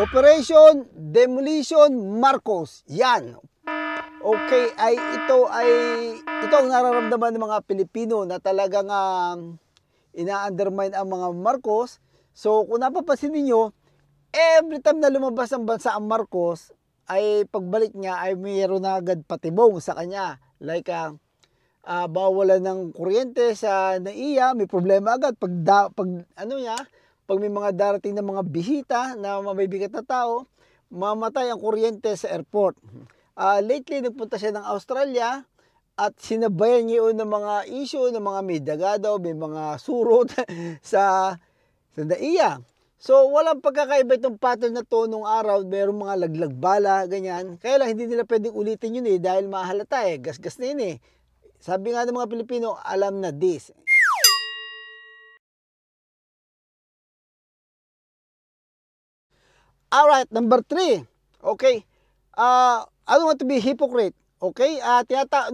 Operation Demolition Marcos. Yan. Okay, ito ang nararamdaman ng mga Pilipino na talagang ina-undermine ang mga Marcos. So kung napapansin niyo, every time na lumabas ang bansa ang Marcos, ay pagbalik niya ay mayroon na agad patibong sa kanya. Like bawalan ng kuryente sa NAIA, may problema agad pag may mga darating na mga bisita na mabibigat na tao, mamatay ang kuryente sa airport. Lately nagpunta siya ng Australia at sinabayan niya yun ng mga issue ng mga may daga daw, may mga surot sa NAIA. So walang pagkakaiba itong pattern na to nung araw, mayroong mga laglag bala, ganyan. Kaya lang hindi nila pwedeng ulitin yun dahil mahalata gasgas na yun Sabi nga ng mga Pilipino, alam na this. Alright, number 3. Okay. I don't want to be hypocrite. Okay?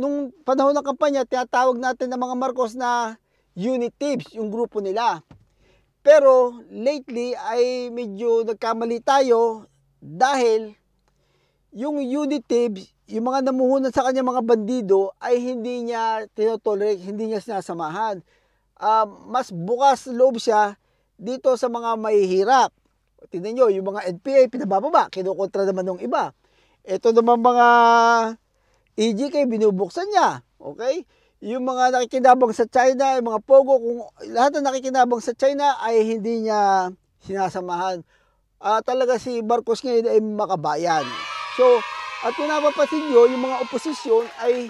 Nung panahon ng kampanya, tinatawag natin ng mga Marcos na unit thieves, yung grupo nila. Pero lately ay medyo nagkamali tayo dahil yung unit thieves, yung mga namuhunan sa kanya mga bandido ay hindi niya tinotolerate, hindi niya sinasamahan. Mas bukas loob siya dito sa mga mahihirap. Tingnan nyo, yung mga NPA pinabababa, kinukontra naman ng iba. Ito naman mga EGK, binubuksan niya. Okay? Yung mga nakikinabang sa China, yung mga Pogo, kung lahat na nakikinabang sa China ay hindi niya sinasamahan. Talaga si Marcos ngayon ay makabayan. So, at kung napapansin nyo, yung mga oposisyon ay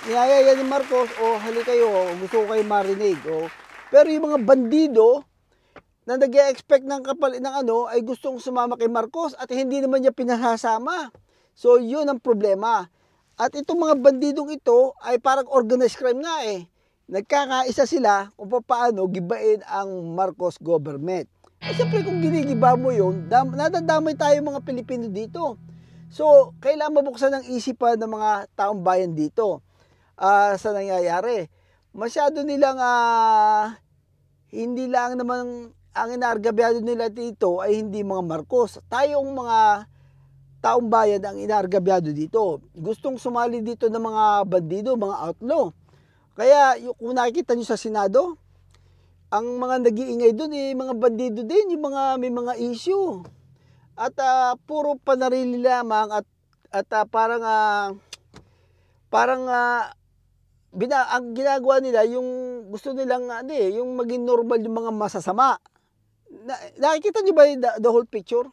niyayaya ni Marcos, hali kayo, gusto ko kayo marinig. Pero yung mga bandido na nag-expect ng ay gustong sumama kay Marcos at hindi naman niya pinasasama. So, yun ang problema. At itong mga bandidong ito ay parang organized crime nga Nagkakaisa sila kung paano gibain ang Marcos government. Siyempre kung ginigiba mo yun, nadadamay tayo mga Pilipino dito. So, kailangan mabuksan ng isipan ng mga taong bayan dito sa nangyayari. Masyado nilang hindi lang naman ang inaargabyado nila dito ay hindi mga Marcos. Tayong mga taong bayan ang inaargabyado dito. Gustong sumali dito ng mga bandido, mga outlaw. Kaya kung nakikita nyo sa Senado, ang mga nag-iingay doon mga bandido din, yung may mga issue. At puro panarili lamang at ang ginagawa nila yung gusto nilang yung maging normal yung mga masasama. Nakikita nyo ba the whole picture?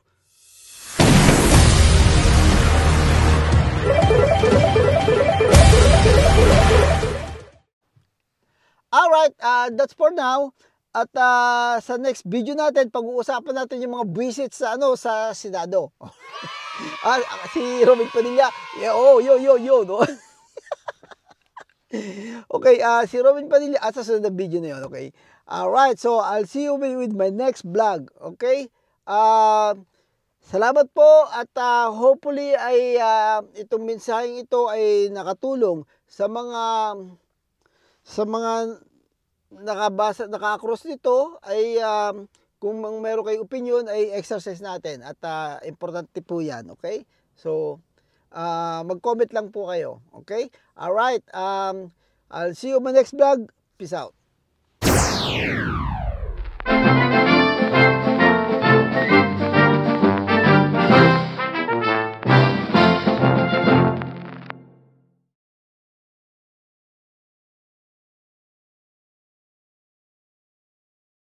Alright, that's for now. At sa next video natin, pag-uusapan natin yung mga visits sa Senado. Si Robin Padilla. No? Okay, si Robin Padilla sa sunod na video na yun, okay? Alright, so I'll see you with my next vlog, okay? Salamat po at hopefully ay itong mensaheng ito ay nakatulong sa mga naka-cross nito ay kung meron kayong opinion ay exercise natin at importante po yan, okay? So mag-comment lang po kayo, okay? Alright, I'll see you in my next vlog. Peace out.